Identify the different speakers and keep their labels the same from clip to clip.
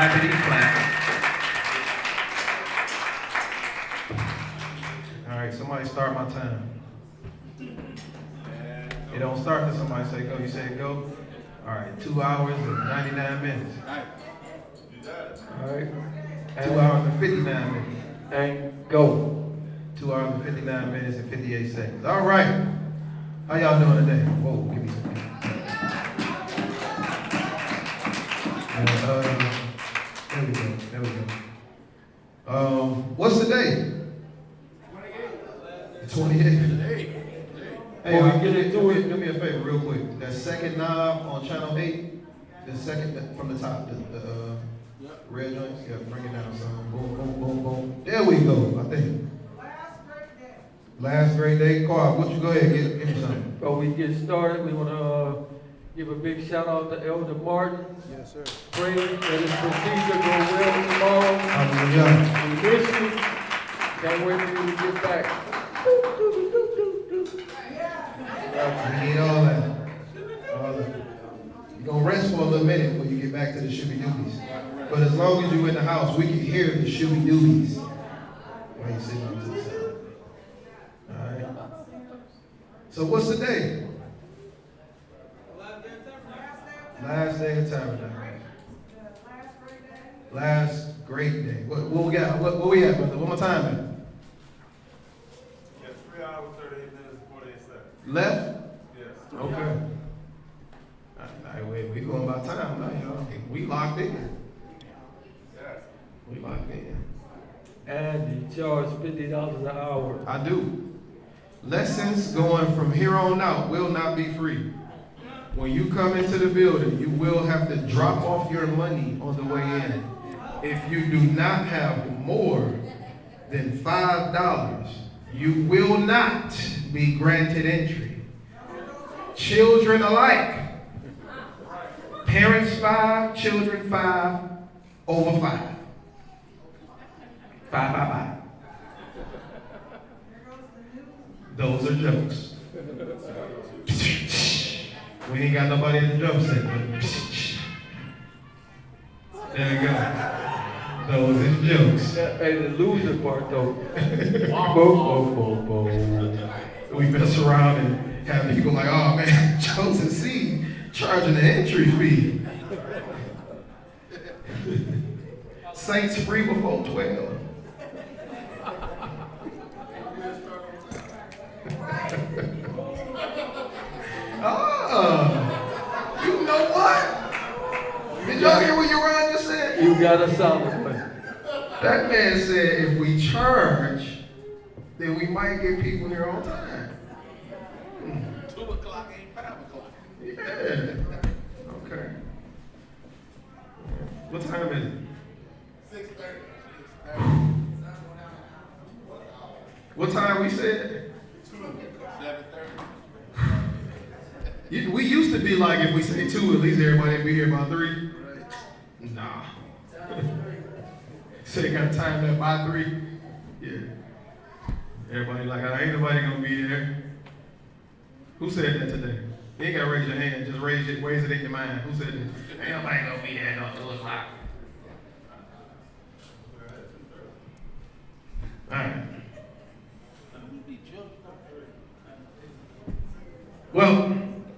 Speaker 1: Flappity flap. All right, somebody start my time. It don't start until somebody say go. You say go? All right, 2 hours and 99 minutes. All right. 2 hours and 59 minutes. And go. 2 hours and 59 minutes and 58 seconds. All right. How y'all doing today? Whoa, give me some. There we go. What's the day? 28th. Hey, do me a favor real quick. That second knob on channel 8, the second from the top, the red joints, yeah, bring it down some. Boom, boom, boom, boom. There we go, I think. Last great day. Carl, why don't you go ahead and give me something?
Speaker 2: Before we get started, we want to give a big shout out to Elder Martin.
Speaker 3: Yes, sir.
Speaker 2: Pray that his procedure go well tomorrow.
Speaker 1: Hallelujah.
Speaker 2: We miss you. Can't wait for you to get back.
Speaker 1: We need all that. All that. You're going to rest for a little minute before you get back to the shooby doobies. But as long as you're in the house, we can hear the shooby doobies while you're sitting on to the side. All right. So what's the day? Last day of Tabernacle. Last great day. What we got? What we at, brother? What my time at?
Speaker 3: Yeah, 3 hours, 38 minutes, and 48 seconds.
Speaker 1: Left?
Speaker 3: Yes.
Speaker 1: Okay. We going by time now, y'all. We locked in.
Speaker 3: Yes.
Speaker 1: We locked in.
Speaker 2: And he charged $50 an hour.
Speaker 1: I do. Lessons going from here on out will not be free. When you come into the building, you will have to drop off your money on the way in. If you do not have more than $5, you will not be granted entry. Children alike. Parents 5, children 5, over 5. 5. Those are jokes. We ain't got nobody in the drum set, but there we go. Those are jokes.
Speaker 2: Hey, the loser part though. Bo.
Speaker 1: We mess around and have people like, oh man, Chosen Seed charging the entry fee. Saints free before 12. Oh, you know what? Did y'all hear what Uriah just said?
Speaker 2: You got a solid one.
Speaker 1: That man said if we charge, then we might get people here on time.
Speaker 3: 2 o'clock ain't 5 o'clock.
Speaker 1: Yeah. Okay. What time is it?
Speaker 3: 6:30.
Speaker 1: What time we said?
Speaker 3: 7:30.
Speaker 1: We used to be like, if we say 2, at least everybody be here by 3. Nah. So they got time that by 3. Yeah. Everybody like, ain't nobody gonna be there. Who said that today? You ain't gotta raise your hand, just raise it in your mind. Who said that? Ain't nobody gonna be there at 2 o'clock. All right. Well,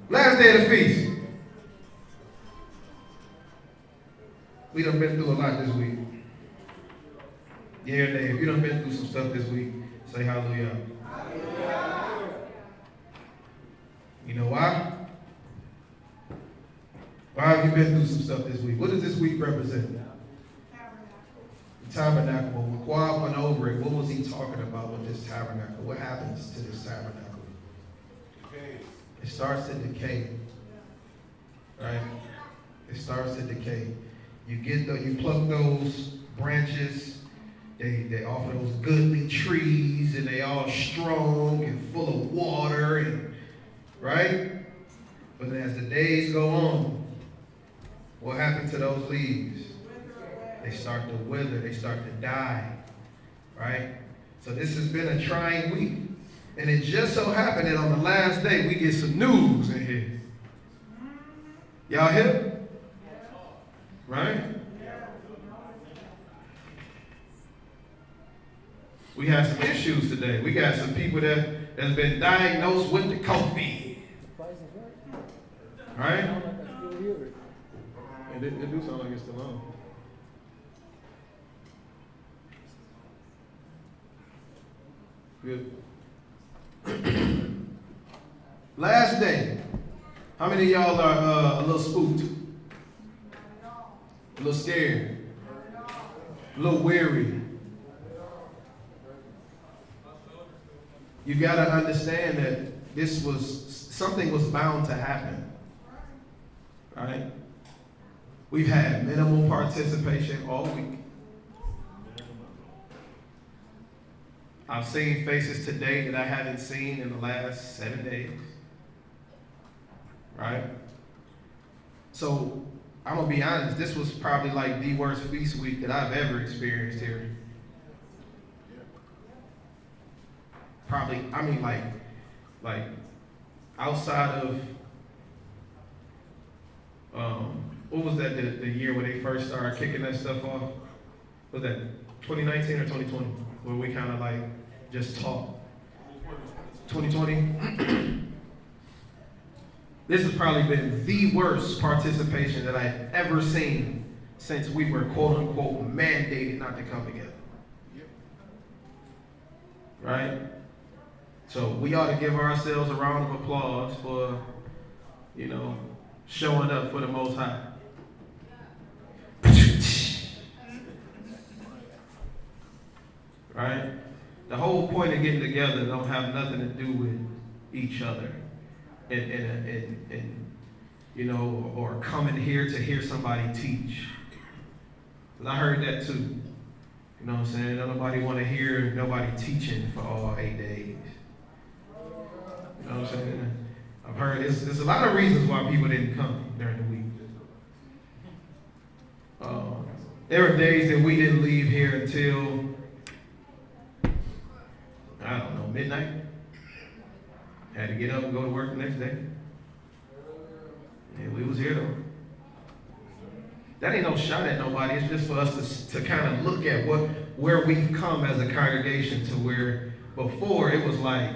Speaker 1: last day of the feast. We done been through a lot this week. Yeah, Dave, if you done been through some stuff this week, say hallelujah. You know why? Why have you been through some stuff this week? What does this week represent? The tabernacle. When Quab went over it, what was he talking about with this tabernacle? What happens to this tabernacle? It starts to decay. Right? It starts to decay. You pluck those branches, they offer those goodly trees, and they all strong and full of water, and right? But as the days go on, what happens to those leaves? They start to wither, they start to die. Right? So this has been a trying week. And it just so happened that on the last day, we get some news in here. Y'all hip? Right? We had some issues today. We got some people that's been diagnosed with the COVID. Right? And it do sound like it's still on. Good. Last day. How many of y'all are a little spooked? A little scared? A little weary? You got to understand that something was bound to happen. Right? We've had minimal participation all week. I've seen faces today that I haven't seen in the last 7 days. Right? So, I'm going to be honest, this was probably like the worst feast week that I've ever experienced here. Probably, I mean, like outside of, what was that, the year when they first started kicking that stuff off? Was that 2019 or 2020? Where we kind of like just talked. 2020? This has probably been the worst participation that I've ever seen since we were quote unquote mandated not to come together. Right? So we ought to give ourselves a round of applause for, showing up for the Most High. Right? The whole point of getting together don't have nothing to do with each other. Or coming here to hear somebody teach. Because I heard that too. You know what I'm saying? Nobody want to hear nobody teaching for all 8 days. You know what I'm saying? I've heard there's a lot of reasons why people didn't come during the week. There were days that we didn't leave here until, I don't know, midnight. Had to get up and go to work the next day. And we was here though. That ain't no shot at nobody. It's just for us to kind of look at where we've come as a congregation to where before it was like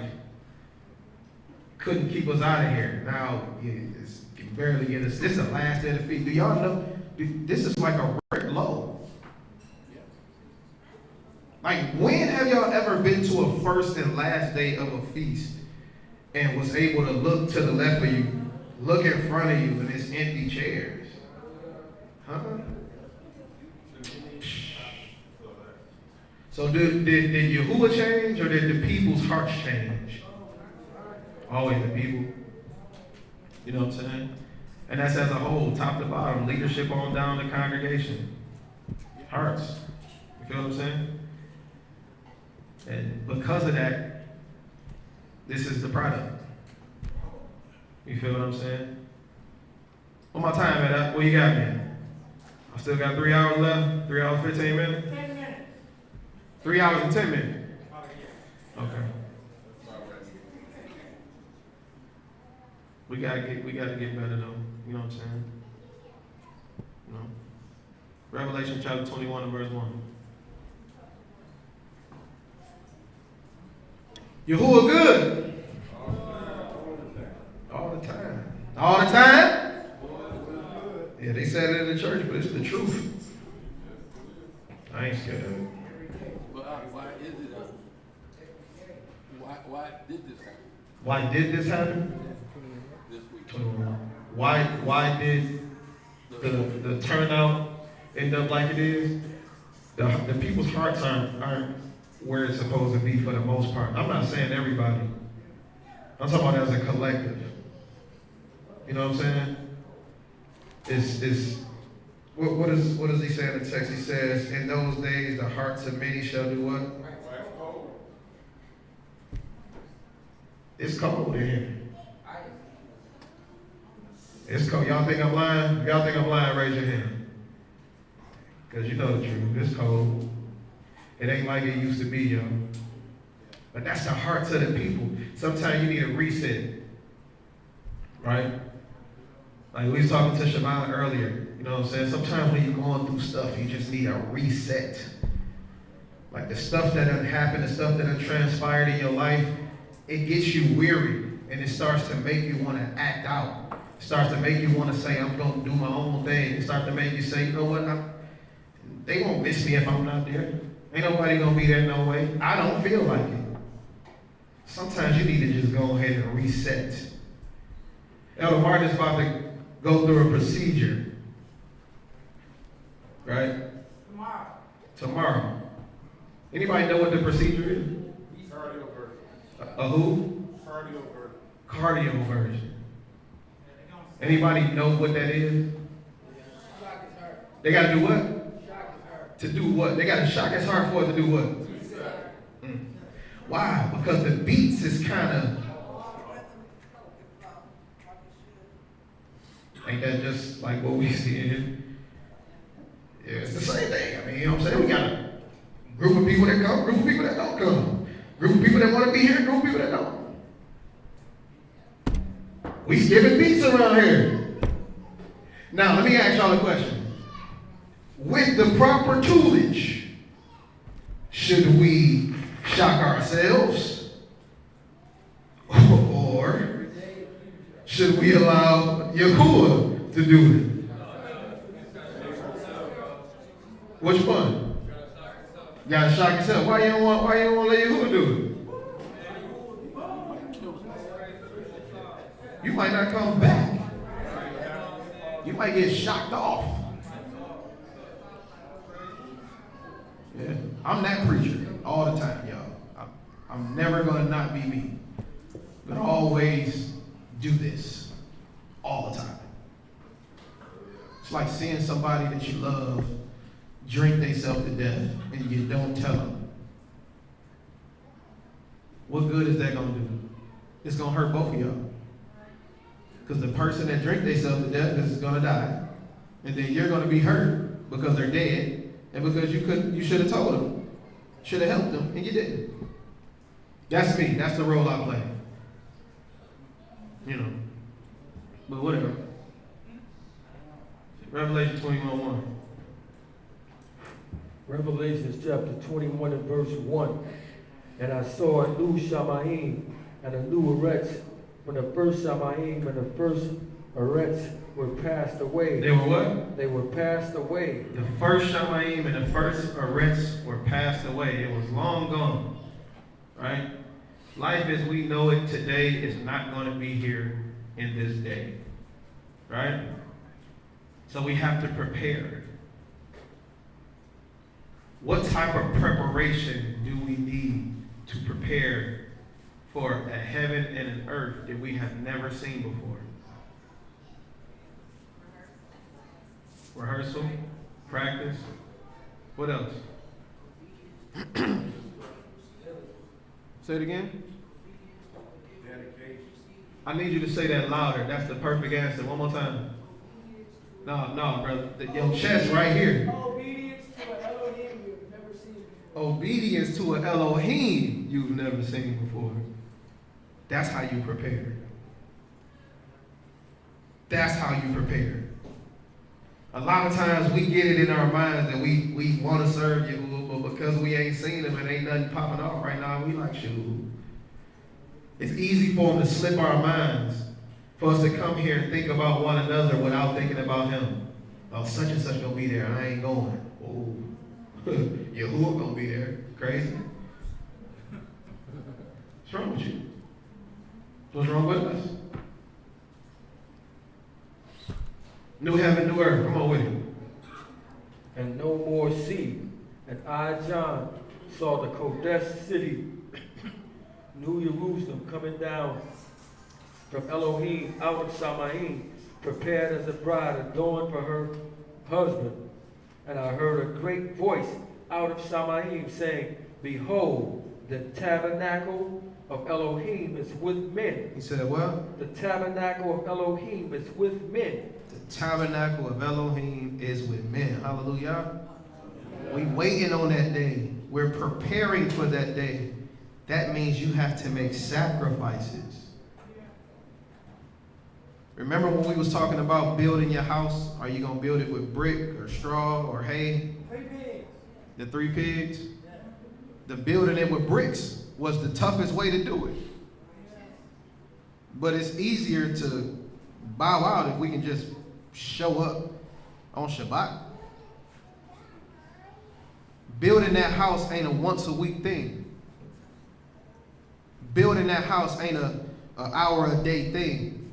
Speaker 1: couldn't keep us out of here. Now you can barely get us. This is the last day of the feast. Do y'all know? This is like a record low. Like, when have y'all ever been to a first and last day of a feast and was able to look to the left of you, look in front of you, and it's empty chairs? Huh? So did Yahuwah change, or did the people's hearts change? Always the people. You know what I'm saying? And that's as a whole, top to bottom, leadership on down to congregation. Hearts. You feel what I'm saying? And because of that, this is the product. You feel what I'm saying? What my time at? What you got me? I still got 3 hours left. 3 hours, 15 minutes? 10 minutes. 3 hours and 10 minutes? Okay. We gotta get better though. You know what I'm saying? You know? Revelation chapter 21 and verse 1. Yahuwah good. All the time. All the time? Yeah, they said it in the church, but it's the truth. I ain't scared of it.
Speaker 4: Why is it? Why did this happen?
Speaker 1: Why did this happen?
Speaker 4: This week.
Speaker 1: Why did the turnout end up like it is? The people's hearts aren't where it's supposed to be for the most part. I'm not saying everybody. I'm talking about as a collective. You know what I'm saying? What does he say in the text? He says, in those days the hearts of many shall do what? It's cold in here. It's cold. Y'all think I'm lying? If y'all think I'm lying, raise your hand. Because you know the truth. It's cold. It ain't like it used to be, y'all. But that's the hearts of the people. Sometimes you need a reset. Right? Like we was talking to Shavon earlier. You know what I'm saying? Sometimes when you're going through stuff, you just need a reset. Like the stuff that done happened, the stuff that done transpired in your life, it gets you weary and it starts to make you want to act out. It starts to make you want to say, I'm going to do my own thing. It starts to make you say, you know what, they won't miss me if I'm not there. Ain't nobody going to be there no way. I don't feel like it. Sometimes you need to just go ahead and reset. Elder Martin's about to go through a procedure. Right? Tomorrow. Anybody know what the procedure is?
Speaker 3: Cardioversion.
Speaker 1: A who?
Speaker 3: Cardioversion.
Speaker 1: Cardioversion. Anybody know what that is? They got to do what? To do what? They got to shock his heart for it to do what? Why? Because the beats is kind of... Ain't that just like what we see in here? Yeah, it's the same thing. I mean, you know what I'm saying? We got a group of people that come, group of people that don't come. Group of people that want to be here, group of people that don't. We skipping beats around here. Now, let me ask y'all a question. With the proper toolage, should we shock ourselves? Or should we allow Yahuwah to do it? Which one? You gotta shock yourself. Why you don't want to let Yahuwah do it? You might not come back. You might get shocked off. Yeah, I'm that preacher all the time, y'all. I'm never gonna not be me. I'm gonna always do this all the time. It's like seeing somebody that you love drink themselves to death and you don't tell them. What good is that gonna do? It's gonna hurt both of y'all. Because the person that drink themselves to death is gonna die, and then you're gonna be hurt because they're dead, and because you should have told them, should have helped them, and you didn't. That's me. That's the role I play. You know. But whatever. Revelation 21:1.
Speaker 2: Revelation chapter 21 and verse 1. And I saw a new Shamayim and a new Eretz. When the first Shamayim and the first Eretz were passed away.
Speaker 1: They were what?
Speaker 2: They were passed away.
Speaker 1: The first Shamayim and the first Eretz were passed away. It was long gone. Right? Life as we know it today is not going to be here in this day. Right? So we have to prepare. What type of preparation do we need to prepare for a heaven and an earth that we have never seen before? Rehearsal, practice. What else? Say it again.
Speaker 3: Dedication.
Speaker 1: I need you to say that louder. That's the perfect answer. One more time. No, brother. Your chest right here. Obedience to an Elohim you've never seen before. That's how you prepare. That's how you prepare. A lot of times we get it in our minds that we want to serve you, but because we ain't seen him and ain't nothing popping off right now, we like, shoot. It's easy for him to slip our minds, for us to come here and think about one another without thinking about him. Oh, such and such gonna be there, I ain't going. Oh, Yahuwah gonna be there. Crazy. What's wrong with you? What's wrong with us? New heaven, new earth. Come on with it.
Speaker 2: And no more sea. And I, John, saw the Kodesh city, New Jerusalem, coming down from Elohim out of Shamayim, prepared as a bride adorned for her husband. And I heard a great voice out of Shamayim saying, Behold, the tabernacle of Elohim is with men.
Speaker 1: He said, what?
Speaker 2: The tabernacle of Elohim is with men.
Speaker 1: The tabernacle of Elohim is with men. Hallelujah. We waiting on that day. We're preparing for that day. That means you have to make sacrifices. Remember when we was talking about building your house? Are you going to build it with brick or straw or hay?
Speaker 5: 3 pigs.
Speaker 1: The 3 pigs? the building it with bricks was the toughest way to do it. But it's easier to bow out if we can just show up on Shabbat. Building that house ain't a once a week thing. Building that house ain't an hour a day thing.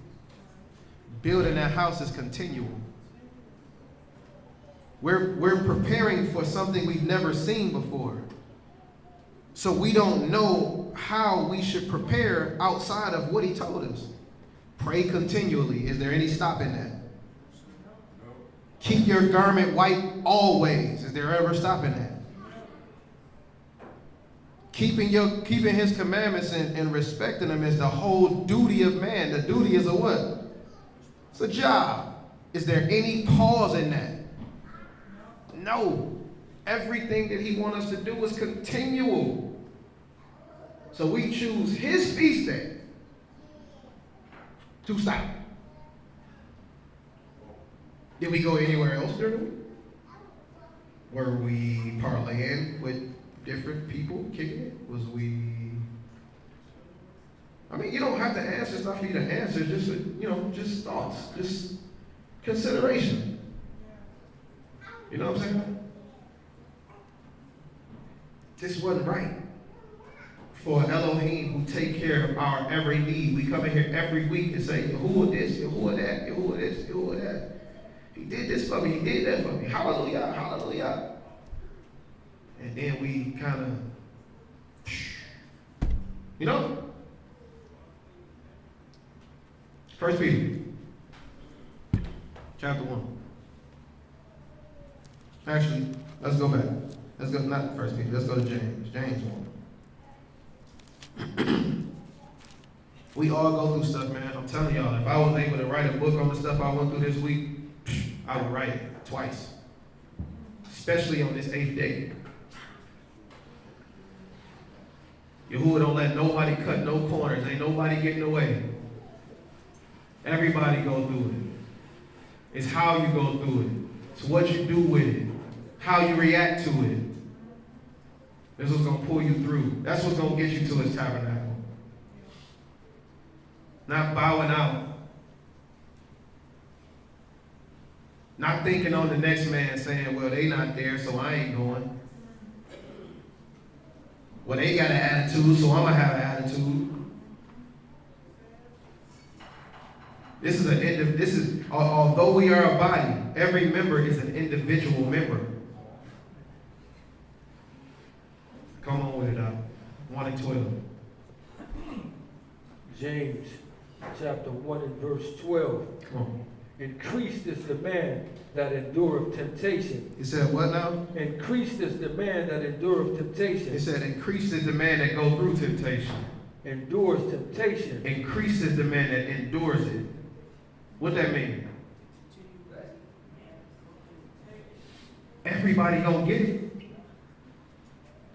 Speaker 1: Building that house is continual. We're preparing for something we've never seen before. So we don't know how we should prepare outside of what he told us. Pray continually. Is there any stopping that? Keep your garment white always. Is there ever stopping that? Keeping his commandments and respecting them is the whole duty of man. The duty is a what? It's a job. Is there any pause in that? No. Everything that he wants us to do is continual. So we choose his feast day to stop. Did we go anywhere else during the week? Were we parlaying with different people kicking it? Was we... I mean, you don't have to answer. It's not for you to answer. Just, just thoughts. Just consideration. You know what I'm saying? This wasn't right. For Elohim who take care of our every need. We come in here every week and say, Yahuwah this, Yahuwah that, Yahuwah this, Yahuwah that. He did this for me, he did that for me. Hallelujah, hallelujah. And then we kind of, First Peter, chapter 1. Actually, let's go back. Let's go, not First Peter, let's go to James. James 1. We all go through stuff, man. I'm telling y'all, if I was able to write a book on the stuff I went through this week, I would write it twice. Especially on this 8th day. Yahuwah don't let nobody cut no corners. Ain't nobody getting away. Everybody go through it. It's how you go through it. It's what you do with it. How you react to it. That's what's going to pull you through. That's what's going to get you to his tabernacle. Not bowing out. Not thinking on the next man saying, well, they not there, so I ain't going. Well, they got an attitude, so I'm going to have an attitude. Although we are a body, every member is an individual member. Come on with it up. 1 and 12.
Speaker 2: James chapter 1 and verse 12.
Speaker 1: Come on.
Speaker 2: Increased is the man that endureth temptation.
Speaker 1: He said what now?
Speaker 2: Increased is the man that endureth temptation.
Speaker 1: He said increased is the man that goes through temptation.
Speaker 2: Endures temptation.
Speaker 1: Increased is the man that endures it. What that mean? Everybody gonna get it.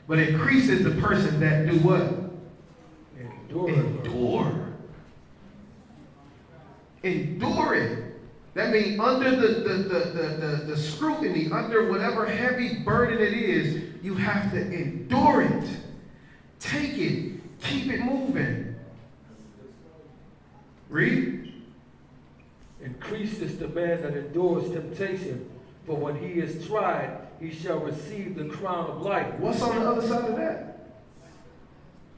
Speaker 1: But increase is the person that do what? Endure. Endure it. That means under the scrutiny, under whatever heavy burden it is, you have to endure it. Take it. Keep it moving. Read.
Speaker 2: Increased is the man that endures temptation, for when he is tried, he shall receive the crown of life.
Speaker 1: What's on the other side of that?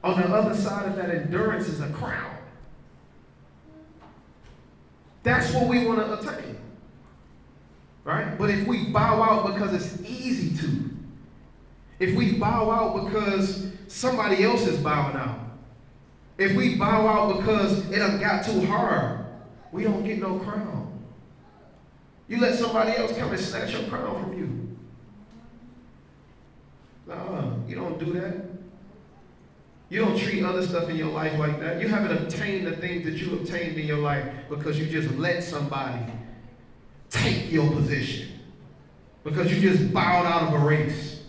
Speaker 1: On the other side of that endurance is a crown. That's what we want to attain. Right? But if we bow out because it's easy to, if we bow out because somebody else is bowing out, if we bow out because it done got too hard, we don't get no crown. You let somebody else come and snatch your crown from you. No, you don't do that. You don't treat other stuff in your life like that. You haven't obtained the things that you obtained in your life because you just let somebody take your position. Because you just bowed out of a race.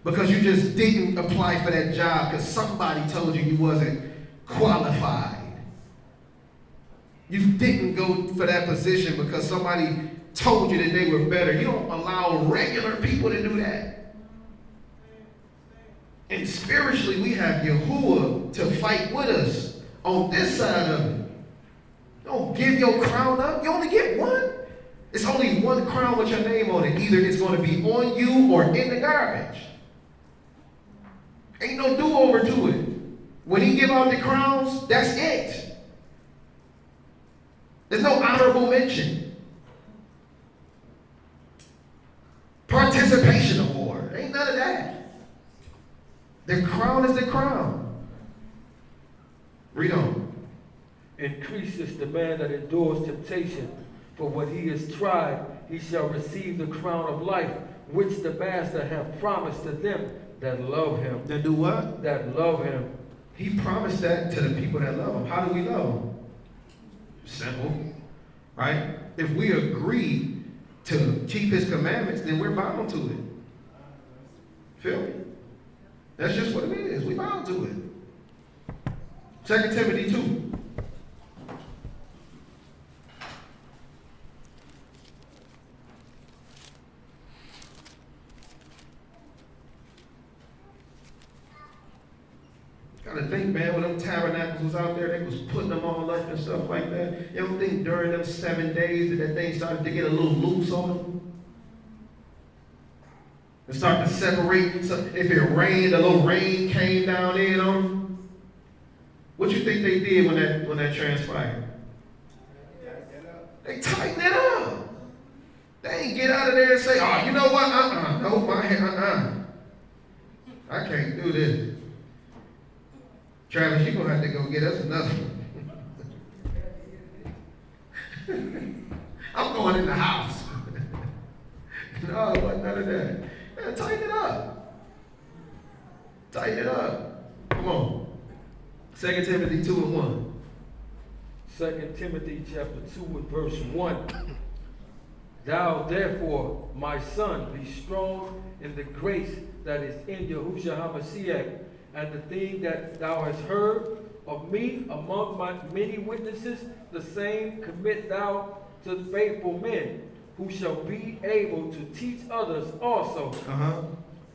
Speaker 1: Because you just didn't apply for that job because somebody told you you wasn't qualified. You didn't go for that position because somebody told you that they were better. You don't allow regular people to do that. And spiritually, we have Yahuwah to fight with us on this side of it. Don't give your crown up. You only get one. It's only one crown with your name on it. Either it's going to be on you or in the garbage. Ain't no do-over to it. When he give out the crowns, that's it. There's no honorable mention. Participation award. Ain't none of that. The crown is the crown. Read on.
Speaker 2: Increases the man that endures temptation, for when he is tried, he shall receive the crown of life, which the master hath promised to them that love him.
Speaker 1: That do what?
Speaker 2: That love him.
Speaker 1: He promised that to the people that love him. How do we love him? Simple. Right? If we agree to keep his commandments, then we're bound to it. Feel me? That's just what it is. We bound to it. 2 Timothy 2. Gotta think, man, when them tabernacles was out there, they was putting them all up and stuff like that. You don't think during them 7 days that thing started to get a little loose on them? And start to separate. So if it rained, a little rain came down in on them. What you think they did when that transpired? They tightened it up. They ain't get out of there and say, oh, you know what? No, my hair, I can't do this. Travis, you're going to have to go get us another one. I'm going in the house. No, it wasn't none of that. Man, tighten it up. Tighten it up. Come on. 2 Timothy 2 and 1.
Speaker 2: 2 Timothy chapter 2 and verse 1. Thou therefore, my son, be strong in the grace that is in Yahushua HaMashiach, and the thing that thou hast heard of me among my many witnesses, the same commit thou to faithful men, who shall be able to teach others also.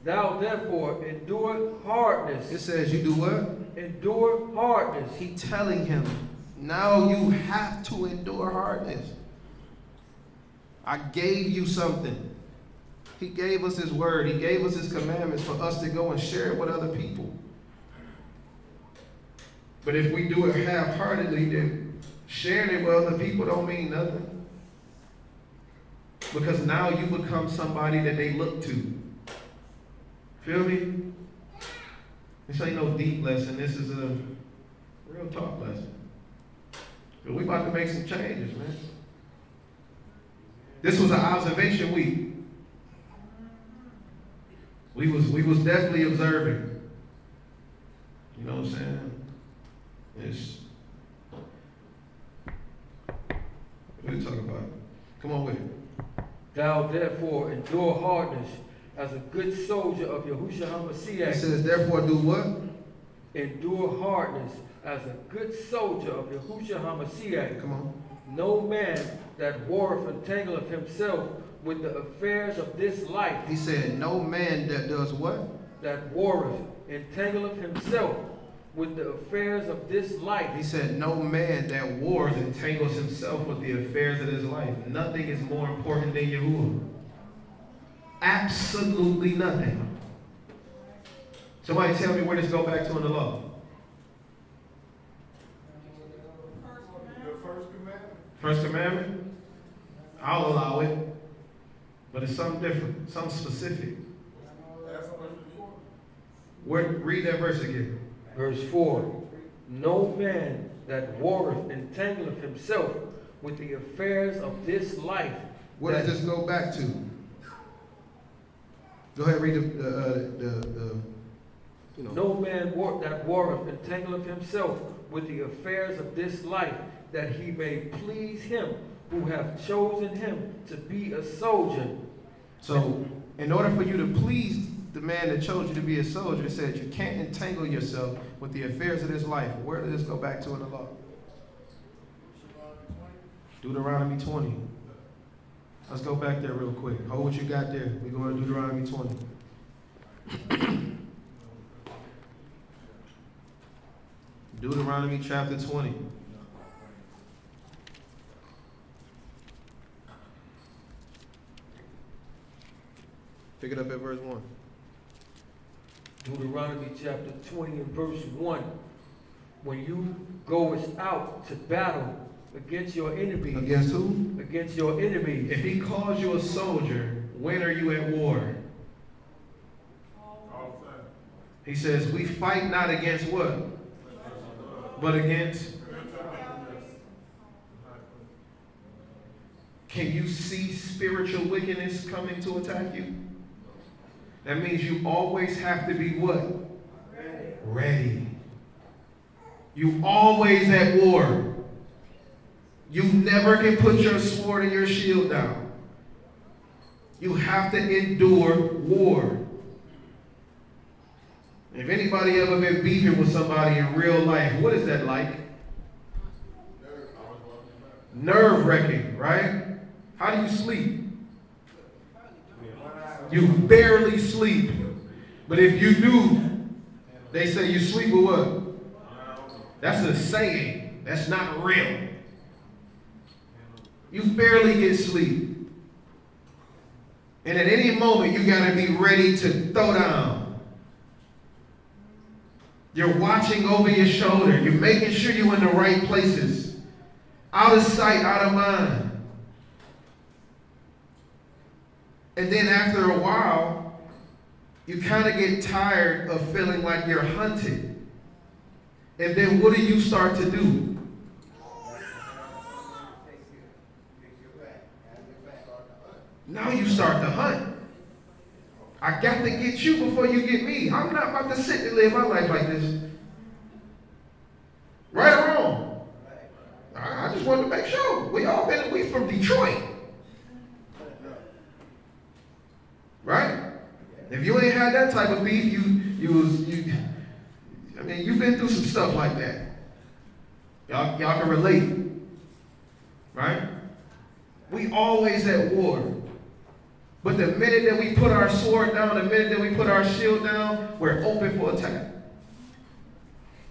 Speaker 2: Thou therefore endure hardness.
Speaker 1: It says you do what?
Speaker 2: Endure hardness.
Speaker 1: He's telling him, now you have to endure hardness. I gave you something. He gave us his word. He gave us his commandments for us to go and share it with other people. But if we do it half-heartedly, then sharing it with other people don't mean nothing. Because now you become somebody that they look to. Feel me? This ain't no deep lesson. This is a real talk lesson. But we about to make some changes, man. This was an observation week. We was definitely observing. You know what I'm saying? It's, what are you talking about? Come on with it.
Speaker 2: Thou therefore endure hardness as a good soldier of Yahushua HaMashiach.
Speaker 1: It says, therefore do what?
Speaker 2: Endure hardness as a good soldier of Yahushua HaMashiach.
Speaker 1: Come on.
Speaker 2: No man that warreth entangleth himself with the affairs of this life.
Speaker 1: He said, no man that does what?
Speaker 2: That warreth entangleth himself with the affairs of this life.
Speaker 1: He said, no man that wars entangles himself with the affairs of his life. Nothing is more important than Yahuwah. Absolutely nothing. Somebody tell me where this go back to in the law. First commandment? I'll allow it. But it's something different, something specific. Read that verse again.
Speaker 2: Verse 4. No man that warreth entangleth himself with the affairs of this life.
Speaker 1: What does this go back to? Go ahead, read the
Speaker 2: No man that warreth entangleth himself with the affairs of this life, that he may please him who hath chosen him to be a soldier.
Speaker 1: So, in order for you to please the man that chose you to be a soldier, it said you can't entangle yourself with the affairs of this life. Where does this go back to in the law? Deuteronomy 20. Let's go back there real quick. Hold what you got there. We're going to Deuteronomy 20. Deuteronomy chapter 20. Pick it up at verse 1.
Speaker 2: Deuteronomy chapter 20 and verse 1. When you goest out to battle against your enemies.
Speaker 1: Against who?
Speaker 2: Against your enemies.
Speaker 1: If he calls you a soldier, when are you at war?
Speaker 3: All the time.
Speaker 1: He says, we fight not against what? But against. Can you see spiritual wickedness coming to attack you? That means you always have to be what? Ready. You always at war. You never can put your sword and your shield down. You have to endure war. If anybody ever been beefing with somebody in real life, what is that like? Nerve-wracking, right? How do you sleep? You barely sleep. But if you knew, they say you sleep with what? That's a saying. That's not real. You barely get sleep. And at any moment, you got to be ready to throw down. You're watching over your shoulder. You're making sure you're in the right places. Out of sight, out of mind. And then after a while, you kind of get tired of feeling like you're hunted. And then what do you start to do? Now you start to hunt. I got to get you before you get me. I'm not about to sit and live my life like this. Right or wrong? I just wanted to make sure. We from Detroit. Right? If you ain't had that type of beef, you've been through some stuff like that. Y'all can relate. Right? We always at war. But the minute that we put our sword down, the minute that we put our shield down, we're open for attack.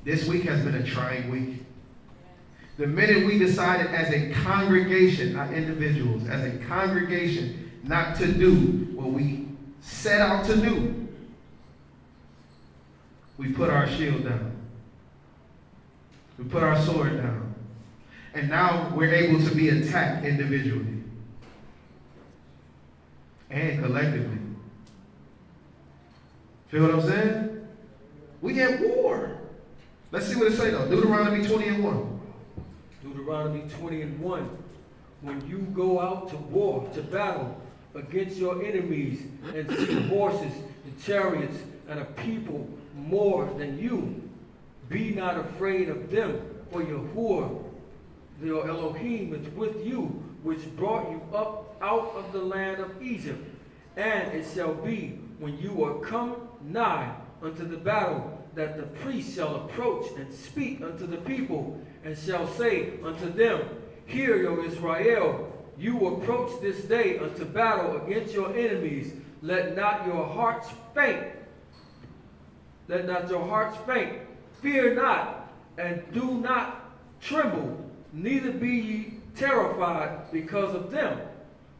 Speaker 1: This week has been a trying week. The minute we decided as a congregation, not individuals, as a congregation, not to do what we set out to do, we put our shield down. We put our sword down. And now we're able to be attacked individually and collectively. Feel what I'm saying? We at war. Let's see what it say though. Deuteronomy 20 and 1.
Speaker 2: Deuteronomy 20 and 1. When you go out to war, to battle against your enemies and see horses and chariots and a people more than you, be not afraid of them, for Yahuwah, your Elohim, is with you, which brought you up out of the land of Egypt. And it shall be, when you are come nigh unto the battle, that the priest shall approach and speak unto the people, and shall say unto them, Hear, O Israel, you approach this day unto battle against your enemies. Let not your hearts faint. Let not your hearts faint. Fear not, and do not tremble, neither be ye terrified because of them.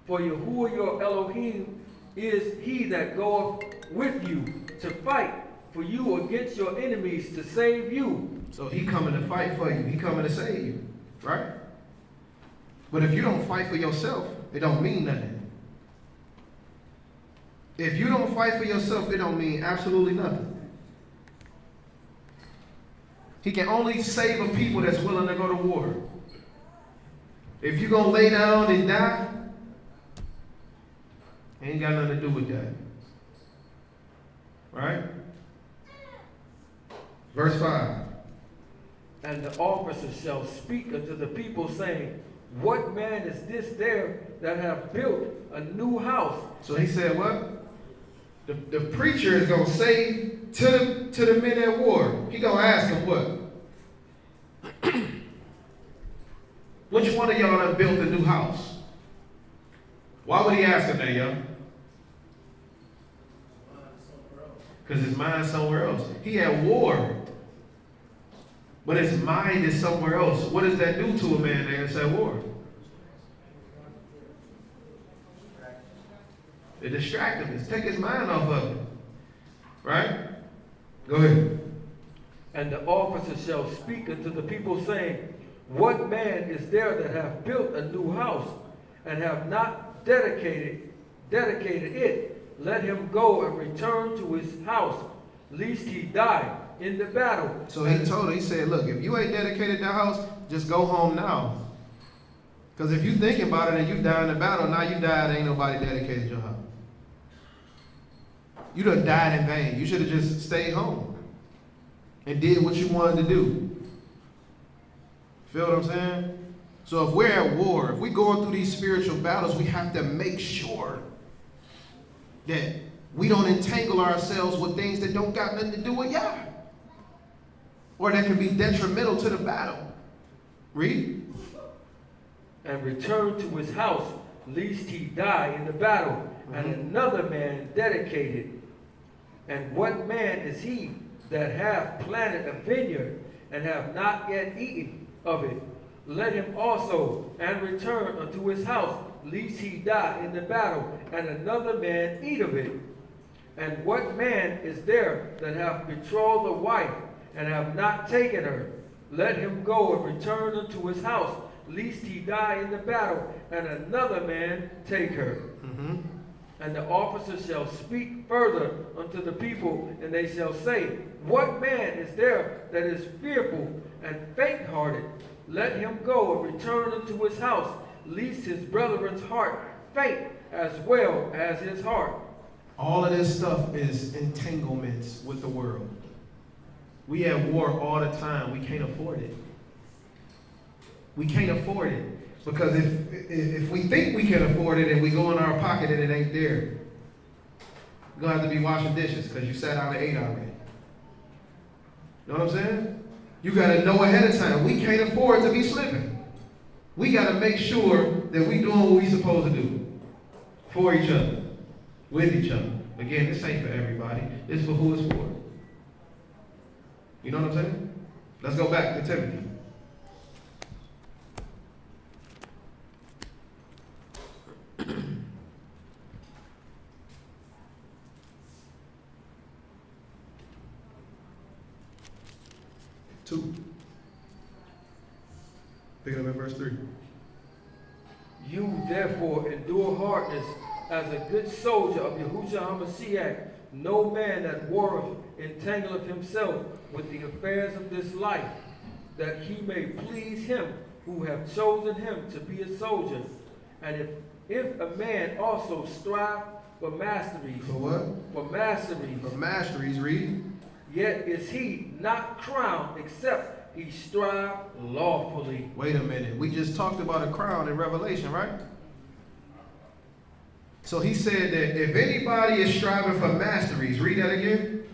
Speaker 2: For Yahuwah your Elohim is he that goeth with you to fight for you against your enemies, to save you.
Speaker 1: So he coming to fight for you. He coming to save you. Right? But if you don't fight for yourself, it don't mean nothing. If you don't fight for yourself, it don't mean absolutely nothing. He can only save a people that's willing to go to war. If you're going to lay down and die, ain't got nothing to do with that. Right? Verse 5.
Speaker 2: And the officer shall speak unto the people, saying, What man is this there that have built a new house?
Speaker 1: So he said what? The preacher is going to say to the men at war, he going to ask them what? Which one of y'all have built a new house? Why would he ask them that, y'all? Because his mind's somewhere else. He at war. but his mind is somewhere else. What does that do to a man that's at war? It distracts him. It take his mind off of it. Right? Go ahead.
Speaker 2: And the officer shall speak unto the people, saying, What man is there that hath built a new house, and have not dedicated it? Let him go and return to his house, lest he die in the battle.
Speaker 1: So he told her, he said, look, if you ain't dedicated that house, just go home now. Because if you thinking about it and you die in the battle, now you died, ain't nobody dedicated your house. You done died in vain. You should have just stayed home and did what you wanted to do. Feel what I'm saying? So if we're at war, if we're going through these spiritual battles, we have to make sure that we don't entangle ourselves with things that don't got nothing to do with Yah, or that can be detrimental to the battle. Read.
Speaker 2: And return to his house, lest he die in the battle, and another man dedicated. And what man is he that hath planted a vineyard, and have not yet eaten of it? Let him also and return unto his house, lest he die in the battle, and another man eat of it. And what man is there that hath betrothed a wife, and have not taken her? Let him go and return unto his house, lest he die in the battle, and another man take her. And the officer shall speak further unto the people, and they shall say, What man is there that is fearful and faint-hearted? Let him go and return unto his house, lest his brethren's heart faint as well as his heart.
Speaker 1: All of this stuff is entanglements with the world. We at war all the time. We can't afford it. We can't afford it. Because if we think we can afford it and we go in our pocket and it ain't there, you're going to have to be washing dishes because you sat down and ate already. Know what I'm saying? You got to know ahead of time. We can't afford to be slipping. We got to make sure that we doing what we supposed to do for each other, with each other. Again, this ain't for everybody. This is for who it's for. You know what I'm saying? Let's go back to Timothy. Picking up at verse 3.
Speaker 2: You therefore endure hardness as a good soldier of Yahushua HaMashiach. No man that warreth entangleth himself with the affairs of this life, that he may please him who have chosen him to be a soldier. And if a man also strive for masteries.
Speaker 1: For what?
Speaker 2: For masteries.
Speaker 1: For masteries, read.
Speaker 2: Yet is he not crowned except he strive lawfully.
Speaker 1: Wait a minute. We just talked about a crown in Revelation, right? So he said that if anybody is striving for masteries, read that again.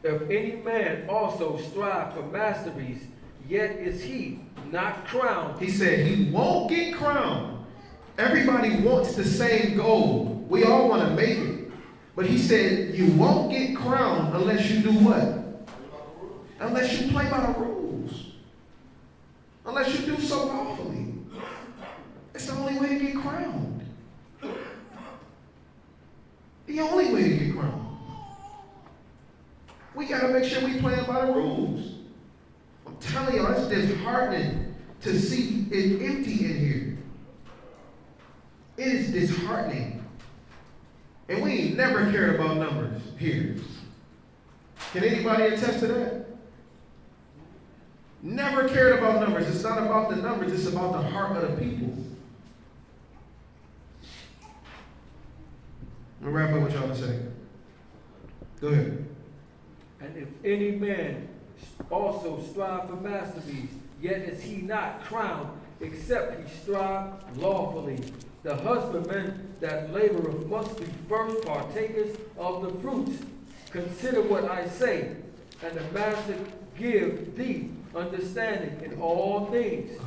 Speaker 2: If any man also strive for masteries, yet is he not crowned.
Speaker 1: He said he won't get crowned. Everybody wants the same goal. We all want to make it. But he said you won't get crowned unless you do what? Unless you play by the rules. Unless you do so lawfully. It's the only way to get crowned. The only way to get crowned. We got to make sure we play by the rules. I'm telling y'all, it's disheartening to see it empty in here. It is disheartening. And we ain't never cared about numbers here. Can anybody attest to that? Never cared about numbers. It's not about the numbers, it's about the heart of the people. I'll wrap up with y'all in a second. Go ahead.
Speaker 2: And if any man also strive for masteries, yet is he not crowned, except he strive lawfully. The husbandman that laboreth must be first partakers of the fruits. Consider what I say, and the master give thee understanding in all things.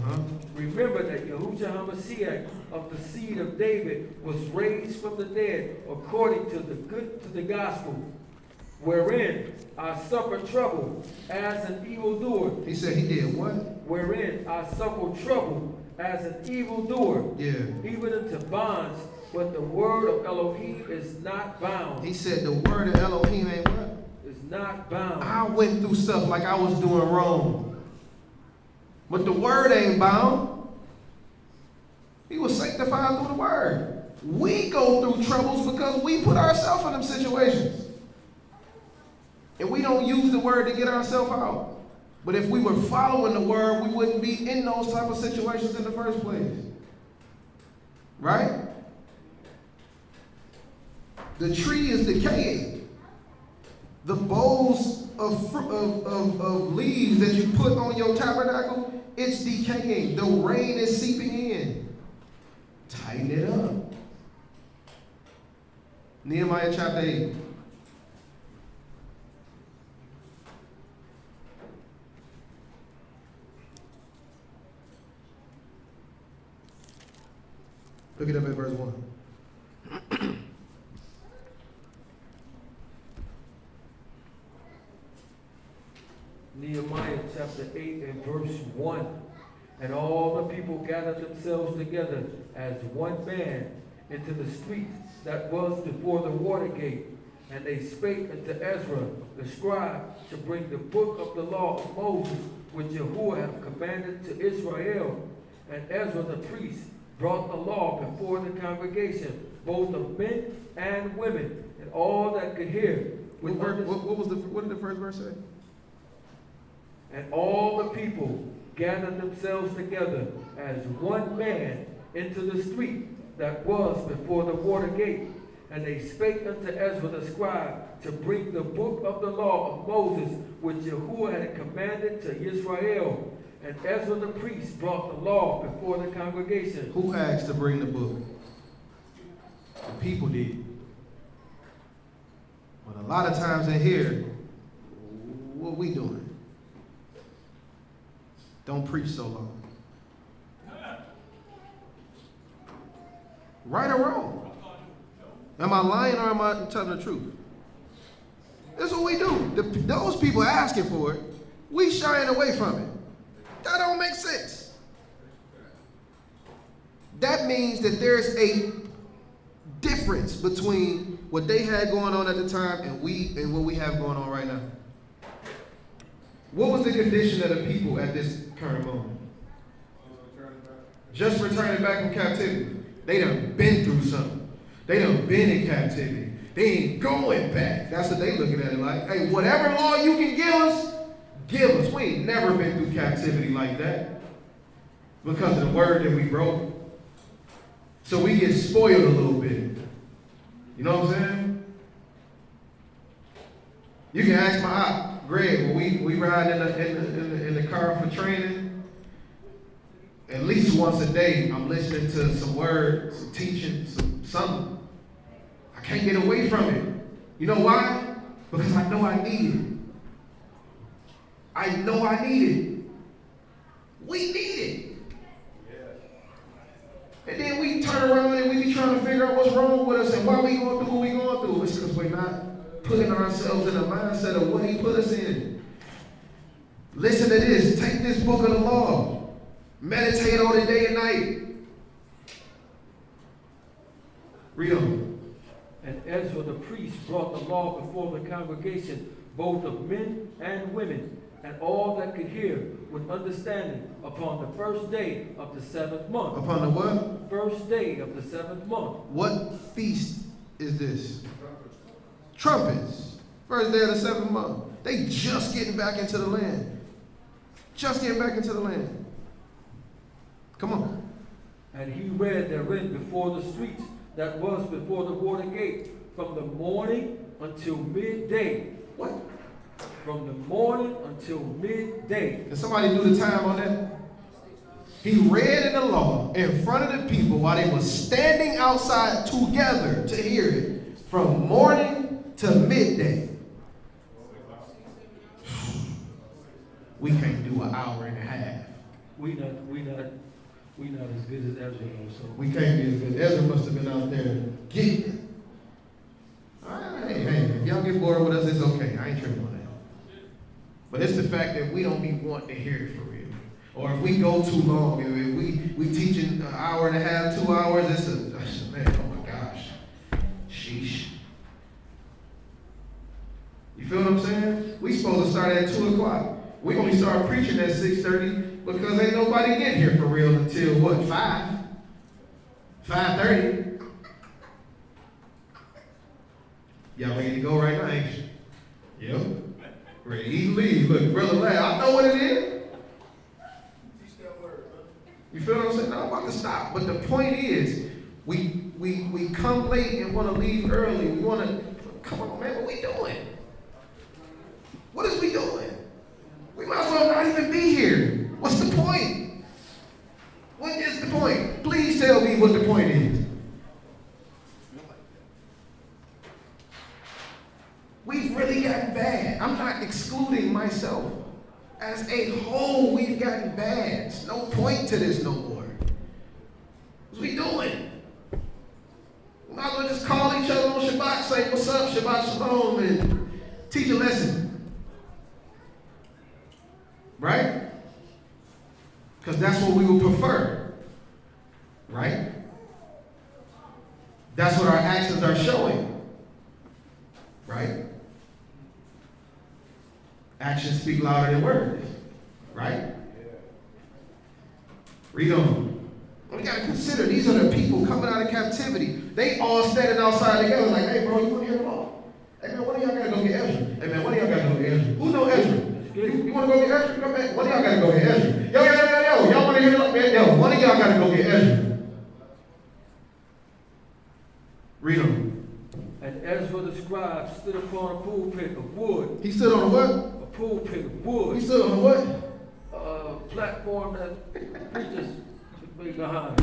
Speaker 2: Remember that Yahushua HaMashiach of the seed of David was raised from the dead according to the gospel, wherein I suffered trouble as an evildoer.
Speaker 1: He said he did what?
Speaker 2: Wherein I suffered trouble as an evildoer,
Speaker 1: Yeah.
Speaker 2: even into bonds, but the word of Elohim is not bound.
Speaker 1: He said the word of Elohim ain't what?
Speaker 2: Is not bound.
Speaker 1: I went through stuff like I was doing wrong. But the word ain't bound. He was sanctified through the word. We go through troubles because we put ourselves in them situations. And we don't use the word to get ourselves out. But if we were following the word, we wouldn't be in those type of situations in the first place. Right? The tree is decaying. The bowls of leaves that you put on your tabernacle, it's decaying. The rain is seeping in. Tighten it up. Nehemiah chapter 8. Look it up at verse 1.
Speaker 2: Nehemiah chapter 8 and verse 1. And all the people gathered themselves together as one man into the street that was before the water gate. And they spake unto Ezra the scribe to bring the book of the law of Moses, which Yahuwah had commanded to Israel. And Ezra the priest brought the law before the congregation, both of men and women, and all that could hear.
Speaker 1: What did the first verse say?
Speaker 2: And all the people gathered themselves together as one man into the street that was before the water gate. And they spake unto Ezra the scribe to bring the book of the law of Moses, which Yahuwah had commanded to Israel. And Ezra the priest brought the law before the congregation.
Speaker 1: Who asked to bring the book? The people did. But a lot of times in here, what we doing? Don't preach so long. Right or wrong? Am I lying or am I telling the truth? That's what we do. Those people asking for it, we shying away from it. That don't make sense. That means that there's a difference between what they had going on at the time and what we have going on right now. What was the condition of the people at this current moment? Just returning back from captivity. They done been through something. They done been in captivity. They ain't going back. That's what they looking at it like. Hey, whatever law you can give us, give us. We ain't never been through captivity like that because of the word that we broke. So we get spoiled a little bit. You know what I'm saying? You can ask my aunt, Greg, when we ride in the car for training, at least once a day, I'm listening to some word, some teaching, something. I can't get away from it. You know why? Because I know I need it. I know I need it. We need it. And then we turn around and we be trying to figure out what's wrong with us and why we going through what we going through. It's because we're not putting ourselves in the mindset of what he put us in. Listen to this. Take this book of the law. Meditate on it day and night. Read on.
Speaker 2: And Ezra the priest brought the law before the congregation, both of men and women, and all that could hear with understanding upon the first day of the 7th month.
Speaker 1: Upon the what?
Speaker 2: First day of the 7th month.
Speaker 1: What feast is this? Trumpets. First day of the 7th month. They just getting back into the land. Just getting back into the land. Come on.
Speaker 2: And he read therein before the streets that was before the water gate, from the morning until midday.
Speaker 1: What?
Speaker 2: From the morning until midday.
Speaker 1: Can somebody do the time on that? He read in the law in front of the people while they were standing outside together to hear it, from morning to midday. We can't do an hour and a half.
Speaker 2: We not as good as Ezra, so
Speaker 1: We can't be as good. Ezra must have been out there getting it. All right, hey, if y'all get bored with us, it's okay. But it's the fact that we don't be wanting to hear it for real. Or if we go too long, if we teaching an hour and a half, 2 hours, it's a man, oh my gosh. Sheesh. You feel what I'm saying? We supposed to start at 2 o'clock. We only start preaching at 6:30 because ain't nobody get here for real until what, 5? 5:30. Y'all ready to go right now, ain't you? Yep. Ready to leave. Look, Brother Lad, I know what it is. You feel what I'm saying? No, I'm about to stop. But the point is, we come late and want to leave early. We want to, come on, man, what we doing? What is we doing? We might as well not even be here. What's the point? What is the point? Please tell me what the point is. We've really gotten bad. I'm not excluding myself. As a whole, we've gotten bad. There's no point to this no more. What's we doing? We might as well just call each other on Shabbat, say, what's up, Shabbat Shalom, and teach a lesson. Right? Because that's what we would prefer. Right? That's what our actions are showing. Right? Actions speak louder than words. Right? Read on. We got to consider these are the people coming out of captivity. They all standing outside together like, hey, bro, you want to hear them all? Hey, man, one of y'all got to go get Ezra. Hey, man, one of y'all got to go get Ezra. Who know Ezra? You want to go get Ezra? Come back. One of y'all got to go get Ezra. Yo. Y'all want to hear them? Yo, one of y'all got to go get Ezra. Read on.
Speaker 2: And Ezra the scribe stood upon a pulpit of wood.
Speaker 1: He stood on a what?
Speaker 2: A pulpit of wood.
Speaker 1: He stood on a what?
Speaker 2: Platform that preachers be behind.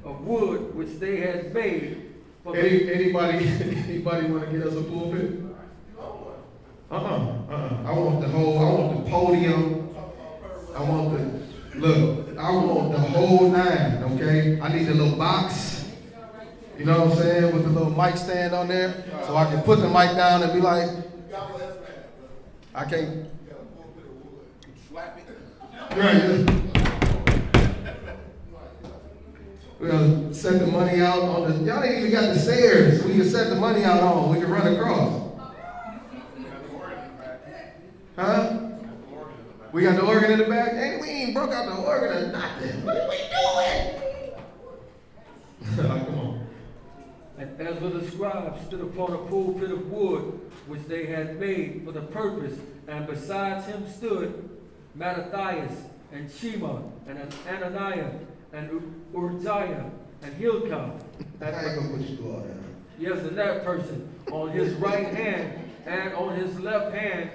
Speaker 2: Of wood which they had made.
Speaker 1: Anybody want to get us a pulpit? I want the podium. I want the whole 9, okay? I need a little box, you know what I'm saying, with the little mic stand on there, so I can put the mic down and be like, I can't. Right. We're going to set the money out on the, y'all ain't even got the stairs we can set the money out on, we can run across. Huh? We got the organ in the back? Hey, we ain't broke out the organ or nothing. What are we doing? Come on.
Speaker 2: And Ezra the scribe stood upon a pulpit of wood which they had made for the purpose, and besides him stood Mattathias and Shema and Ananiah and Urziah and Hilkiah.
Speaker 1: I ain't gonna put you through all that.
Speaker 2: Yes, and that person on his right hand and on his left hand,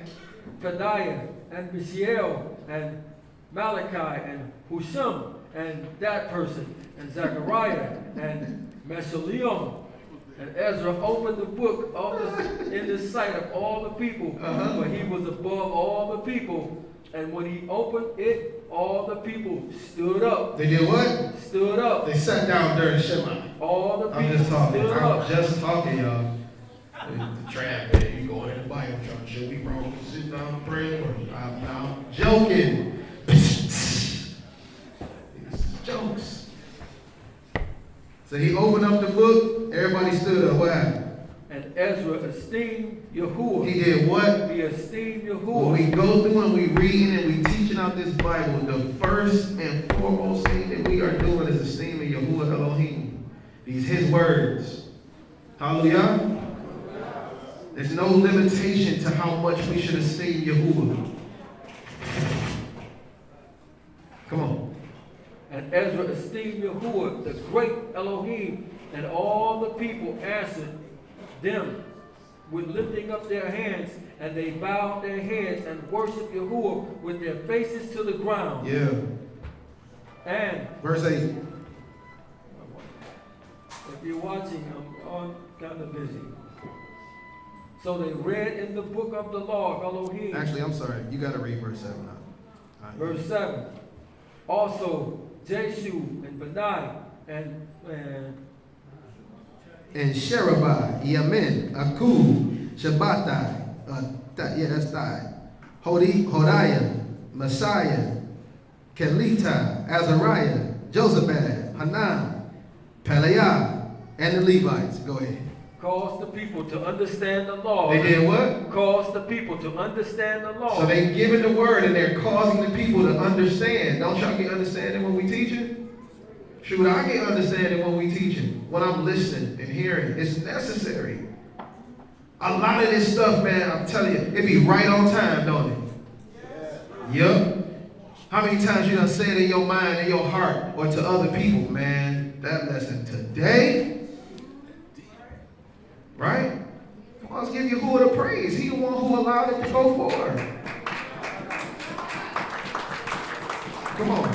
Speaker 2: Pedaiah and Mishael and Malachi and Husham and that person and Zechariah and Meshullam. And Ezra opened the book in the sight of all the people, for he was above all the people. And when he opened it, all the people stood up.
Speaker 1: They did what?
Speaker 2: Stood up.
Speaker 1: They sat down during Shema.
Speaker 2: All the people
Speaker 1: I'm just talking.
Speaker 2: stood up.
Speaker 1: I'm just talking, y'all. The trap, man. You go in the Bible trying to show me wrong. Sit down and pray. I'm joking. These jokes. So he opened up the book. Everybody stood up. What happened?
Speaker 2: And Ezra esteemed Yahuwah.
Speaker 1: He did what?
Speaker 2: He esteemed Yahuwah.
Speaker 1: When we go through and we read and we teaching out this Bible, the first and foremost thing that we are doing is esteeming Yahuwah Elohim. These his words. Hallelujah. There's no limitation to how much we should esteem Yahuwah. Come on.
Speaker 2: And Ezra esteemed Yahuwah, the great Elohim, and all the people answered them with lifting up their hands, and they bowed their heads and worshiped Yahuwah with their faces to the ground.
Speaker 1: Yeah.
Speaker 2: And
Speaker 1: verse 8.
Speaker 2: If you're watching, I'm kind of busy. So they read in the book of the law of Elohim.
Speaker 1: Actually, I'm sorry. You got to read verse 7 now. Right.
Speaker 2: Verse 7. Also, Jeshu and Benai
Speaker 1: and Sherebiah, Yamin, Akub, Shabbatai, that's Thai, Hodiah, Messiah, Kelita, Azariah, Josabad, Hanan, Peleah, and the Levites. Go ahead.
Speaker 2: Cause the people to understand the law.
Speaker 1: They did what?
Speaker 2: Cause the people to understand the law.
Speaker 1: So they giving the word and they're causing the people to understand. Don't y'all get understanding when we teaching? Shoot, I get understanding when we teaching. When I'm listening and hearing. It's necessary. A lot of this stuff, man, I'm telling you, it be right on time, don't it? Yup. How many times you done said in your mind, in your heart, or to other people, man, that lesson today, right? Well, let's give Yahuwah the praise. He the one who allowed it to go forward. Come on.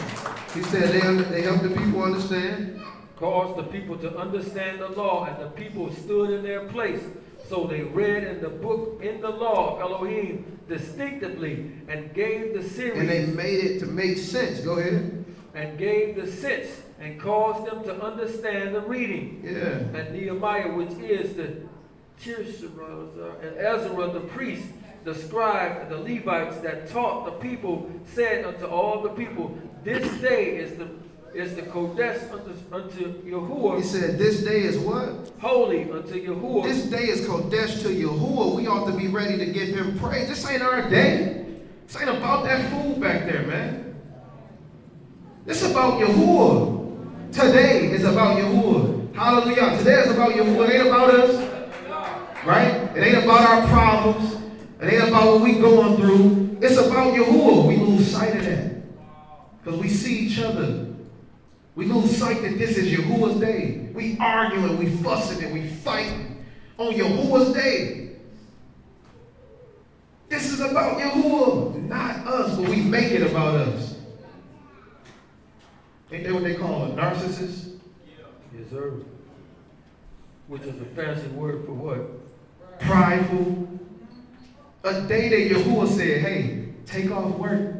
Speaker 1: He said they help the people understand.
Speaker 2: Caused the people to understand the law, and the people stood in their place. So they read in the book, in the law of Elohim, distinctively, and gave the series.
Speaker 1: And they made it to make sense. Go ahead.
Speaker 2: And gave the sense, and caused them to understand the reading.
Speaker 1: Yeah.
Speaker 2: And Nehemiah, which is the Tirshah, and Ezra the priest, the scribe, and the Levites that taught the people, said unto all the people, this day is the Kodesh unto Yahuwah.
Speaker 1: He said, this day is what?
Speaker 2: Holy unto Yahuwah.
Speaker 1: This day is Kodesh to Yahuwah. We ought to be ready to give him praise. This ain't our day. This ain't about that food back there, man. This is about Yahuwah. Today is about Yahuwah. Hallelujah. Today is about Yahuwah. It ain't about us. Right? It ain't about our problems. It ain't about what we going through. It's about Yahuwah. We lose sight of that. Because we see each other. We lose sight that this is Yahuwah's day. We arguing, we fussing, and we fighting on Yahuwah's day. This is about Yahuwah, not us, but we make it about us. Ain't that what they call a narcissist?
Speaker 2: Yes, sir. Which is a fancy word for what?
Speaker 1: Prideful. A day that Yahuwah said, hey, take off work,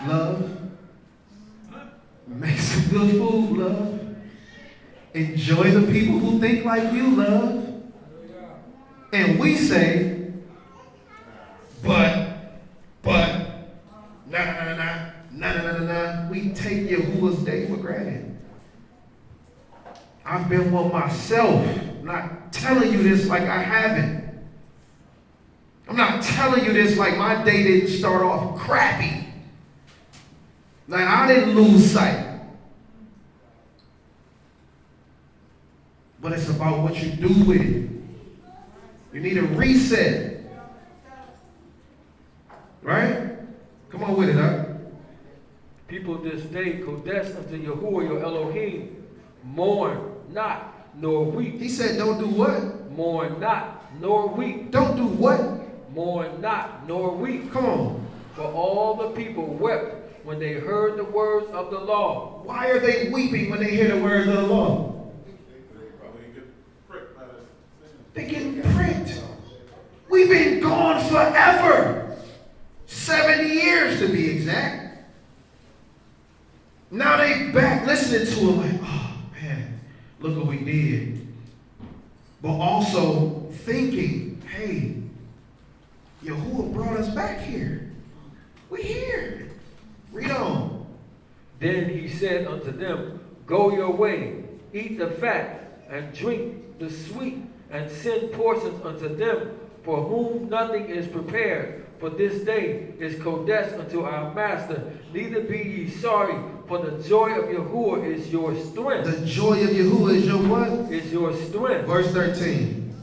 Speaker 1: love. Make some good food, love. Enjoy the people who think like you, love. And we say, but, nah. We take Yahuwah's day for granted. I've been one myself. I'm not telling you this like I haven't. I'm not telling you this like my day didn't start off crappy. Like I didn't lose sight. But it's about what you do with it. You need a reset. Right? Come on with it, huh?
Speaker 2: People this day, Kodesh unto Yahuwah your Elohim, mourn not, nor weep.
Speaker 1: He said don't do what?
Speaker 2: Mourn not, nor weep.
Speaker 1: Don't do what?
Speaker 2: Mourn not, nor weep.
Speaker 1: Come on.
Speaker 2: For all the people wept when they heard the words of the law.
Speaker 1: Why are they weeping when they hear the words of the law? They get pricked. We've been gone forever. 70 years to be exact. Now they back listening to him like, oh man, look what we did. But also thinking, hey, Yahuwah brought us back here. We here. Read on.
Speaker 2: Then he said unto them, go your way, eat the fat, and drink the sweet, and send portions unto them, for whom nothing is prepared. For this day is Kodesh unto our master. Neither be ye sorry, for the joy of Yahuwah is your strength.
Speaker 1: The joy of Yahuwah is your what?
Speaker 2: Is your strength.
Speaker 1: Verse 13.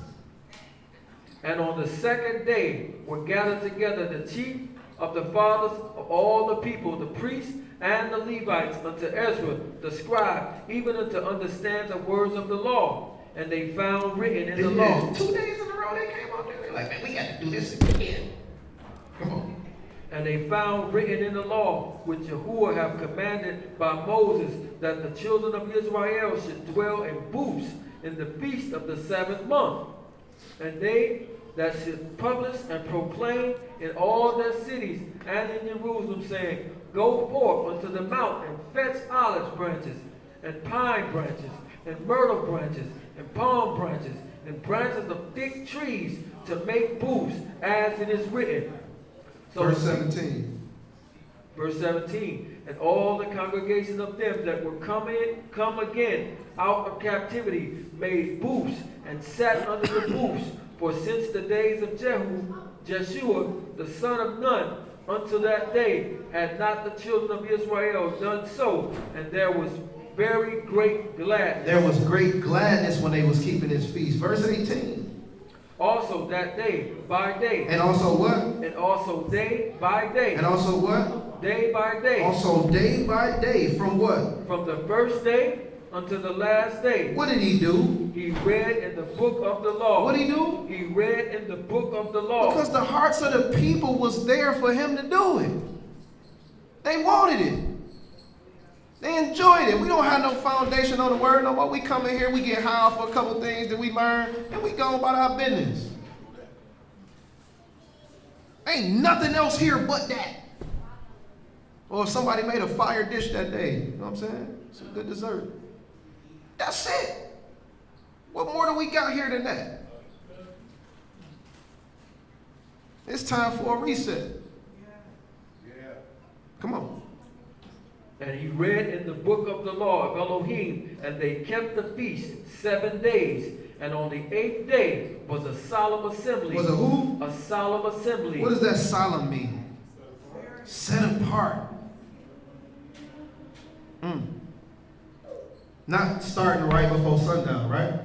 Speaker 2: And on the second day were gathered together the chief of the fathers of all the people, the priests and the Levites, unto Ezra the scribe, even unto understand the words of the law. And they found written in the law.
Speaker 1: 2 days in a row they came out there. They're like, man, we got to do this again. Come on.
Speaker 2: And they found written in the law, which Yahuwah have commanded by Moses, that the children of Israel should dwell in booths in the feast of the 7th month. And they that should publish and proclaim in all their cities and in Jerusalem, saying, go forth unto the mount and fetch olive branches, and pine branches, and myrtle branches, and palm branches, and branches of thick trees, to make booths, as it is written.
Speaker 1: Verse 17.
Speaker 2: Verse 17, and all the congregation of them that were come again out of captivity made booths and sat under the booths, for since the days of Jeshua, the son of Nun, unto that day had not the children of Israel done so, and there was very great gladness.
Speaker 1: There was great gladness when they was keeping his feast. Verse 18.
Speaker 2: Also that day by day.
Speaker 1: And also what?
Speaker 2: And also day by day.
Speaker 1: And also what?
Speaker 2: Day by day.
Speaker 1: Also day by day. From what?
Speaker 2: From the first day unto the last day.
Speaker 1: What did he do?
Speaker 2: He read in the book of the law.
Speaker 1: What did he do?
Speaker 2: He read in the book of the law.
Speaker 1: Because the hearts of the people was there for him to do it. They wanted it. They enjoyed it. We don't have no foundation on the word no more. We come in here, we get high for a couple things that we learn, and we go about our business. Ain't nothing else here but that. Or if somebody made a fire dish that day, you know what I'm saying? Some good dessert. That's it. What more do we got here than that? It's time for a reset. Come on.
Speaker 2: And he read in the book of the law of Elohim, and they kept the feast 7 days. And on the 8th day was a solemn assembly.
Speaker 1: Was a who?
Speaker 2: A solemn assembly.
Speaker 1: What does that solemn mean? Set apart. Not starting right before sundown, right?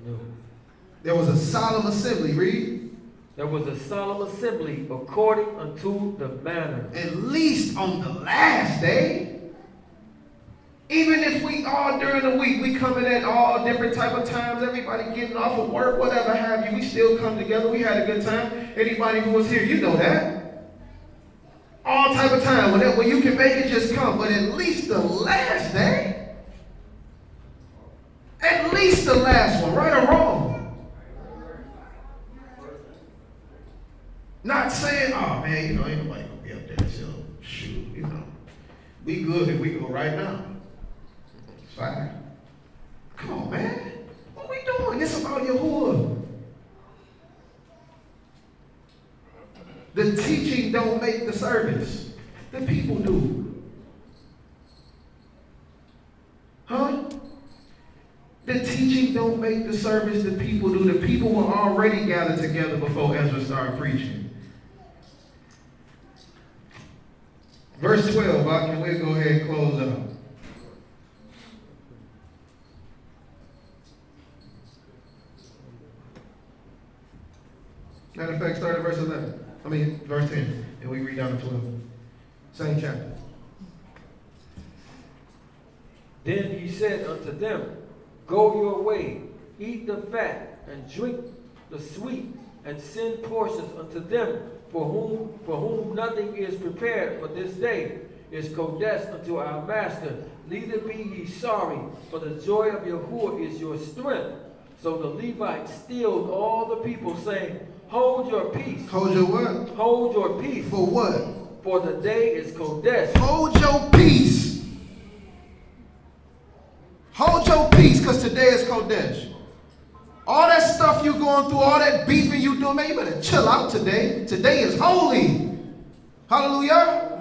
Speaker 2: No.
Speaker 1: There was a solemn assembly, read.
Speaker 2: There was a solemn assembly according unto the manner.
Speaker 1: At least on the last day. Even if we all during the week, we coming at all different type of times, everybody getting off of work, whatever have you, we still come together, we had a good time. Anybody who was here, you know that. All type of time, when you can make it, just come. But at least the last day, at least the last one, right or wrong. Not saying, oh man, ain't nobody gonna be up there, so shoot, we good if we go right now. It's fine. Come on, man. What we doing? It's about Yahuwah. The teaching don't make the service. The people do. Huh? The teaching don't make the service. The people do. The people were already gathered together before Ezra started preaching. Verse 12, and we'll go ahead and close up. Matter of fact, start at verse 11. Verse 10, and we read down to 12. Same chapter.
Speaker 2: Then he said unto them, Go your way, eat the fat, and drink the sweet, and send portions unto them for whom nothing is prepared for this day is Kodesh unto our master. Neither be ye sorry, for the joy of Yahuwah is your strength. So the Levites stilled all the people, saying, Hold your peace.
Speaker 1: Hold your what?
Speaker 2: Hold your peace.
Speaker 1: For what?
Speaker 2: For the day is Kodesh.
Speaker 1: Hold your peace. Hold your peace, because today is Kodesh. All that stuff you going through, all that beefing you doing, man, you better chill out today. Today is holy. Hallelujah.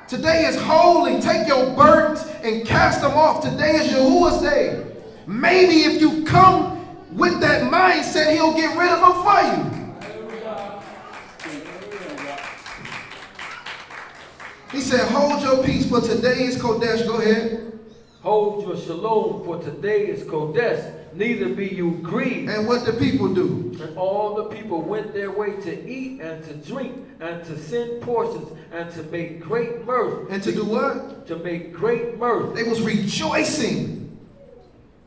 Speaker 1: Today is holy. Take your burdens and cast them off. Today is Yahuwah's day. Maybe if you come with that mindset, he'll get rid of them for you. He said, hold your peace, for today is Kodesh. Go ahead.
Speaker 2: Hold your shalom, for today is Kodesh. Neither be you grieved.
Speaker 1: And what the people do?
Speaker 2: And all the people went their way to eat and to drink and to send portions and to make great mirth.
Speaker 1: And to do what?
Speaker 2: To make great mirth.
Speaker 1: They was rejoicing.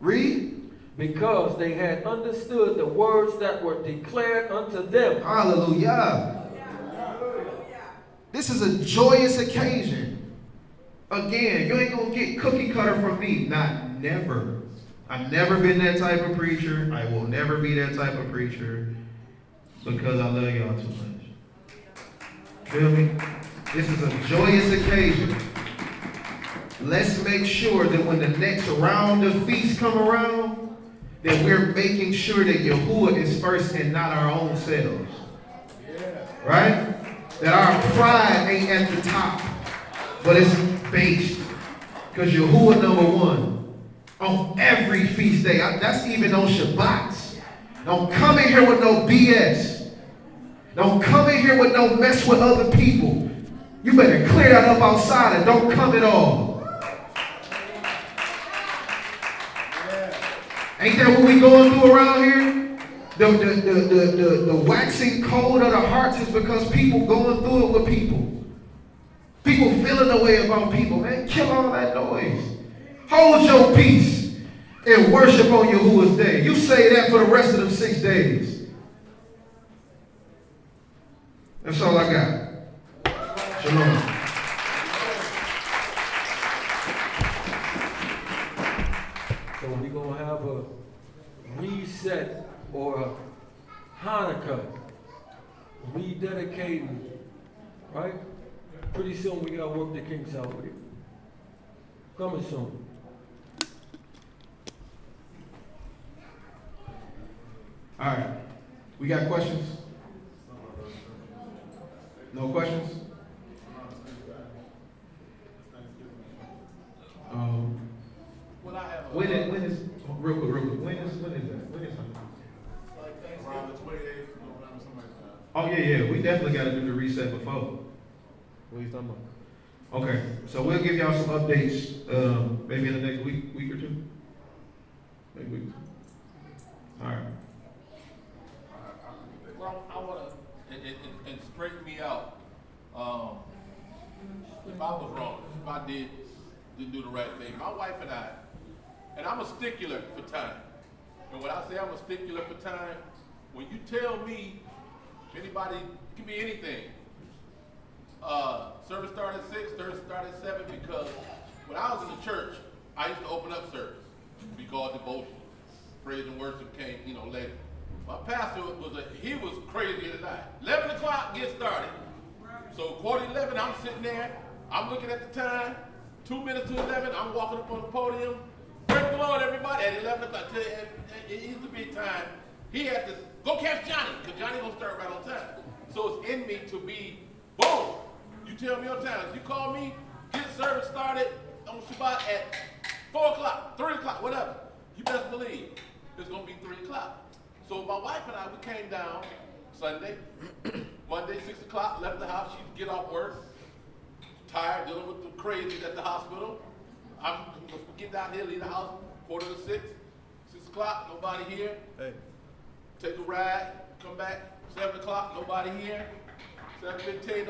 Speaker 1: Read.
Speaker 2: Because they had understood the words that were declared unto them.
Speaker 1: Hallelujah. This is a joyous occasion. Again, you ain't gonna get cookie cutter from me. Never. I've never been that type of preacher. I will never be that type of preacher because I love y'all too much. Feel me? This is a joyous occasion. Let's make sure that when the next round of feasts come around, that we're making sure that Yahuwah is first and not our own selves. right? That our pride ain't at the top, but it's based. Because Yahuwah number one on every feast day. That's even on Shabbats. Don't come in here with no BS. Don't come in here with no mess with other people. You better clear that up outside and don't come at all. Ain't that what we going through around here? The waxing cold of the hearts is because people going through it with people. People feeling the way about people. Man, kill all that noise. Hold your peace and worship on Yahuwah's day. You say that for the rest of them 6 days. That's all I got. Shalom.
Speaker 2: So we're going to have a reset or a Hanukkah, rededicating, right? Pretty soon we got to work the kinks out with it. Coming soon.
Speaker 1: All right. We got questions? No questions? When is real quick, when is that? When is something?
Speaker 3: Around the 28th of November, something like that.
Speaker 1: Oh yeah. We definitely got to do the reset before.
Speaker 2: What are you talking about?
Speaker 1: Okay, so we'll give y'all some updates, maybe in the next week or two. Maybe week. All right.
Speaker 4: Well, I want to, and straighten me out. If I was wrong, if I didn't do the right thing, my wife and I'm a stickler for time. And when I say I'm a stickler for time, when you tell me, anybody, it can be anything. Service started at 6, service started at 7, because when I was in the church, I used to open up service. We called devotion. Praise and worship came, later. My pastor he was crazier than I. 11 o'clock, get started. So 11:15, I'm sitting there, I'm looking at the time, 2 minutes to 11, I'm walking up on the podium. Praise the Lord, everybody, at 11 o'clock. It used to be time. He had to go catch Johnny, because Johnny gonna start right on time. So it's in me to be, boom, you tell me on time. If you call me, get service started on Shabbat at 4 o'clock, 3 o'clock, whatever. You best believe it's gonna be 3 o'clock. So my wife and I, we came down Sunday, Monday, 6 o'clock, left the house. She'd get off work, tired, dealing with the crazies at the hospital. I'm gonna get down here, leave the house, 5:45, 6 o'clock, nobody here.
Speaker 3: Hey.
Speaker 4: Take a ride, come back, 7 o'clock, nobody here. 7:15,